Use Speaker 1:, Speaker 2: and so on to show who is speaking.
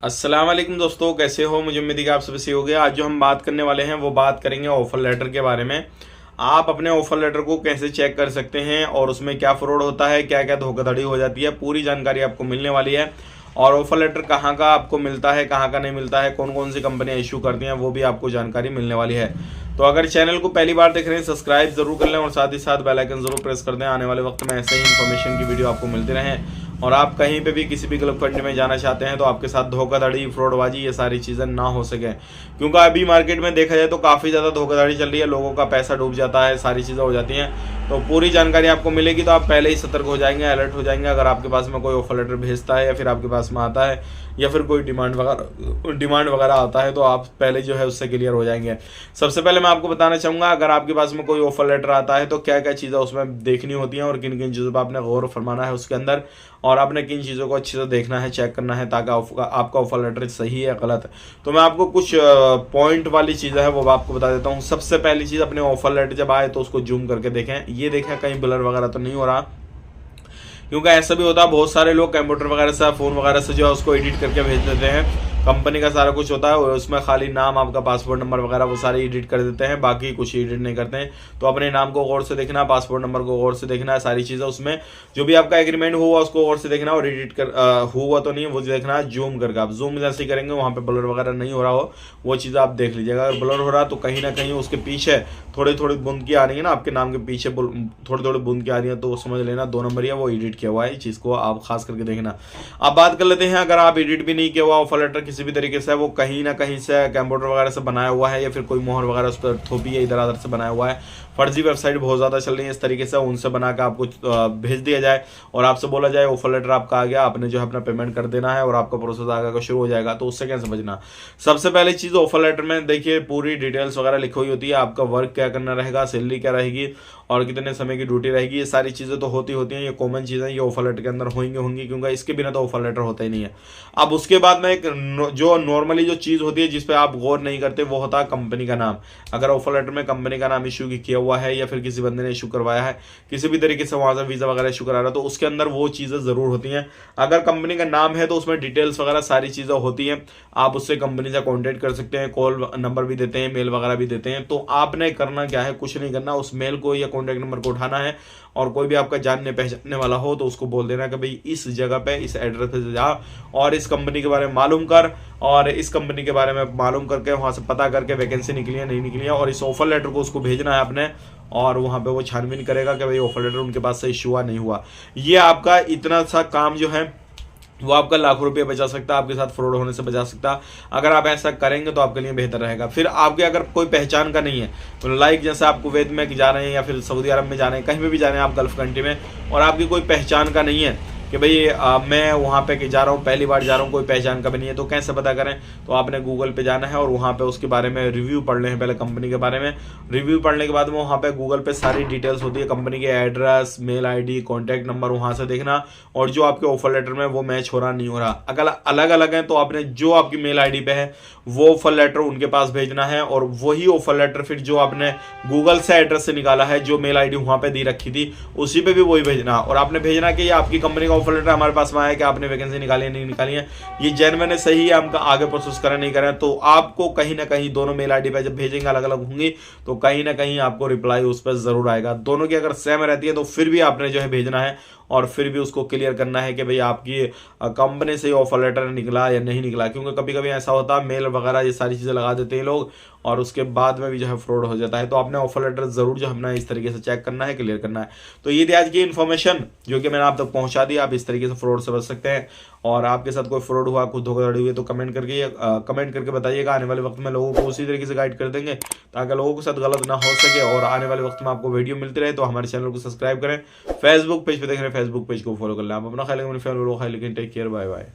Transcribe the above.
Speaker 1: अस्सलाम वालेकुम दोस्तों, कैसे हो? मुझे उम्मीद है कि आप सब सही हो गया। आज जो हम बात करने वाले हैं वो बात करेंगे ऑफर लेटर के बारे में। आप अपने ऑफर लेटर को कैसे चेक कर सकते हैं और उसमें क्या फ्रॉड होता है, क्या क्या धोखाधड़ी हो जाती है, पूरी जानकारी आपको मिलने वाली है। और ऑफर लेटर कहाँ का आपको मिलता है, कहाँ का नहीं मिलता है, कौन कौन सी कंपनियां इशू करती हैं, वो भी आपको जानकारी मिलने वाली है। तो अगर चैनल को पहली बार देख रहे हैं, सब्सक्राइब जरूर कर लें और साथ ही साथ बेल आइकन जरूर प्रेस कर दें। आने वाले वक्त में ऐसे ही इन्फॉर्मेशन की वीडियो आपको मिलती रहें। और आप कहीं पे भी किसी भी गलत फंड में जाना चाहते हैं तो आपके साथ धोखाधड़ी, फ्रॉडबाजी, ये सारी चीज़ें ना हो सके, क्योंकि अभी मार्केट में देखा जाए तो काफ़ी ज़्यादा धोखाधड़ी चल रही है, लोगों का पैसा डूब जाता है, सारी चीज़ें हो जाती हैं। तो पूरी जानकारी आपको मिलेगी तो आप पहले ही सतर्क हो जाएंगे, अलर्ट हो जाएंगे। अगर आपके पास में कोई ऑफर लेटर भेजता है या फिर आपके पास में आता है या फिर कोई डिमांड वगैरह आता है तो आप पहले जो है उससे क्लियर हो जाएंगे। सबसे पहले मैं आपको बताना चाहूँगा, अगर आपके पास में कोई ऑफर लेटर आता है तो क्या क्या चीज़ें उसमें देखनी होती हैं और किन किन चीज़ों पर आपने गौर फरमाना है उसके अंदर, और आपने किन चीज़ों को अच्छे से देखना है, चेक करना है, ताकि आपका ऑफर लेटर सही है गलत है। तो मैं आपको कुछ पॉइंट वाली चीज़ें हैं वो आपको बता देता हूँ। सबसे पहली चीज़, अपने ऑफर लेटर जब आए तो उसको जूम करके देखें, ये देखें कहीं ब्लर वगैरह तो नहीं हो रहा, क्योंकि ऐसा भी होता है बहुत सारे लोग कंप्यूटर वगैरह से, फ़ोन वगैरह से जो है उसको एडिट करके भेज देते हैं। कंपनी का सारा कुछ होता है और उसमें खाली नाम, आपका पासपोर्ट नंबर वगैरह वो सारे एडिट कर देते हैं, बाकी कुछ एडिट नहीं करते हैं। तो अपने नाम को गौर से देखना, पासपोर्ट नंबर को गौर से देखना है, सारी चीज़ें उसमें जो भी आपका एग्रीमेंट हुआ उसको गौर से देखना, और एडिट कर हुआ तो नहीं वो देखना है जूम करके। आप जूम जैसे ही करेंगे वहाँ पे ब्लर वगैरह नहीं हो रहा हो, वो चीज़ आप देख लीजिएगा। अगर ब्लर हो रहा तो कहीं ना कहीं उसके पीछे थोड़ी थोड़ी बूंद की आ रही है ना, आपके नाम के पीछे थोड़ी थोड़ी बूंद की आ रही है, तो समझ लेना 2 नंबर या वो एडिट किया हुआ है। इस चीज़ को आप खास करके देखना। अब बात कर लेते हैं, अगर आप एडिट भी नहीं किया हुआ ऑफर लेटर किसी भी तरीके से, वो कहीं ना कहीं से कंप्यूटर वगैरह से बनाया हुआ है या फिर कोई मोहर वगैरह उस पर थोपी है, इधर उधर से बनाया हुआ है, फर्जी वेबसाइट बहुत ज़्यादा चल रही है इस तरीके से, उनसे बना के आपको भेज दिया जाए और आपसे बोला जाए ऑफर लेटर आपका आ गया, आपने जो है अपना पेमेंट कर देना है और आपका प्रोसेस आगे का शुरू हो जाएगा। तो उससे क्या समझना, सबसे पहली चीज़ ऑफर लेटर में देखिए पूरी डिटेल्स वगैरह लिखी हुई होती है, आपका वर्क क्या करना रहेगा, सैलरी क्या रहेगी और कितने समय की ड्यूटी रहेगी, ये सारी चीज़ें तो होती हैं, ये कॉमन चीज़ें ये ऑफर लेटर के अंदर होंगी, क्योंकि इसके बिना तो ऑफर लेटर होता ही नहीं है। अब उसके बाद में एक जो नॉर्मली जो चीज़ होती है जिस पे आप गौर नहीं करते वो होता है कंपनी का नाम। अगर ऑफर लेटर में कंपनी का नाम इशू किया हुआ है या फिर किसी बंदे ने इशू करवाया है किसी भी तरीके से, वहाँ से वीज़ा वगैरह इशू करा रहा है, तो उसके अंदर वो चीज़ें ज़रूर होती हैं। अगर कंपनी का नाम है तो उसमें डिटेल्स वगैरह सारी चीज़ें होती हैं, आप उससे कंपनी से कॉन्टेक्ट कर सकते हैं, कॉल नंबर भी देते हैं, मेल वगैरह भी देते हैं। तो आपने करना क्या है, कुछ नहीं करना, उस मेल को या कॉन्टैक्ट नंबर को उठाना है और कोई भी आपका जानने पहचानने वाला हो तो उसको बोल देना कि भाई इस जगह पे, इस एड्रेस पे जा और इस कंपनी के बारे में मालूम कर, और इस कंपनी के बारे में मालूम करके वहाँ से पता करके वैकेंसी निकली है नहीं निकली है, और इस ऑफर लेटर को उसको भेजना है आपने, और वहाँ पे वो छानबीन करेगा कि भाई ऑफर लेटर उनके पास से इशू हुआ नहीं हुआ। ये आपका इतना सा काम जो है वो आपका लाखों रुपये बचा सकता है, आपके साथ फ्रॉड होने से बचा सकता है। अगर आप ऐसा करेंगे तो आपके लिए बेहतर रहेगा। फिर आपके अगर कोई पहचान का नहीं है, तो लाइक जैसे आप कुवैत में जा रहे हैं या फिर सऊदी अरब में जा रहे हैं, कहीं भी जा रहे हैं आप गल्फ कंट्री में, और आपकी कोई पहचान का नहीं है कि भाई मैं वहाँ पे जा रहा हूँ, पहली बार जा रहा हूँ, कोई पहचान का भी नहीं है, तो कैसे पता करें? तो आपने गूगल पे जाना है और वहाँ पे उसके बारे में रिव्यू पढ़ने हैं, पहले कंपनी के बारे में रिव्यू पढ़ने के बाद में वहाँ पे गूगल पे सारी डिटेल्स होती है, कंपनी के address, mail ID, contact number, वहाँ से देखना, और जो आपके ऑफर लेटर में वो मैच हो रहा नहीं हो रहा, अगर अलग अलग है तो आपने जो आपकी मेल आईडी पे है वो ऑफर लेटर उनके पास भेजना है, और वही ऑफर लेटर फिर जो आपने गूगल से एड्रेस से निकाला है, जो मेल आईडी वहाँ पे दी रखी थी उसी पे भी वही भेजना, और आपने भेजना कि ये आपकी कंपनी का ऑफर लेटर हमारे पास में आया कि आपने वैकेंसी निकाली है नहीं निकाली है, ये जेन्युइन है, सही है, हम आगे प्रोसेस करें नहीं करें। तो आपको कहीं ना कहीं दोनों मेल आईडी पे जब भेजेंगे अलग अलग होंगी तो कहीं ना कहीं आपको रिप्लाई उस पर जरूर आएगा। दोनों की अगर सेम रहती है तो फिर भी आपने जो है भेजना है और फिर भी उसको क्लियर करना है कि भाई आपकी कंपनी से ऑफर लेटर निकला या नहीं निकला, क्योंकि कभी कभी ऐसा होता है मेल वगैरह ये सारी चीज़ें लगा देते हैं लोग और उसके बाद में भी जो है फ्रॉड हो जाता है। तो आपने ऑफर लेटर जरूर जो अपना इस तरीके से चेक करना है, क्लियर करना है। तो ये थी आज की इन्फॉर्मेशन जो कि मैंने आप तक पहुंचा दी। आप इस तरीके से फ्रॉड से बच सकते हैं, और आपके साथ कोई फ्रॉड हुआ, कुछ धोखाधड़ी हुई तो कमेंट करके बताइएगा। आने वाले वक्त में लोगों को उसी तरीके से गाइड कर देंगे ताकि लोगों के साथ गलत ना हो सके, और आने वाले वक्त में आपको वीडियो मिलती रहे। तो हमारे चैनल को सब्सक्राइब करें, फेसबुक पेज पे देख रहे हैं फेसबुक पेज को फॉलो कर लें। आप अपना ख्याल रखें, टेक केयर, बाय बाय।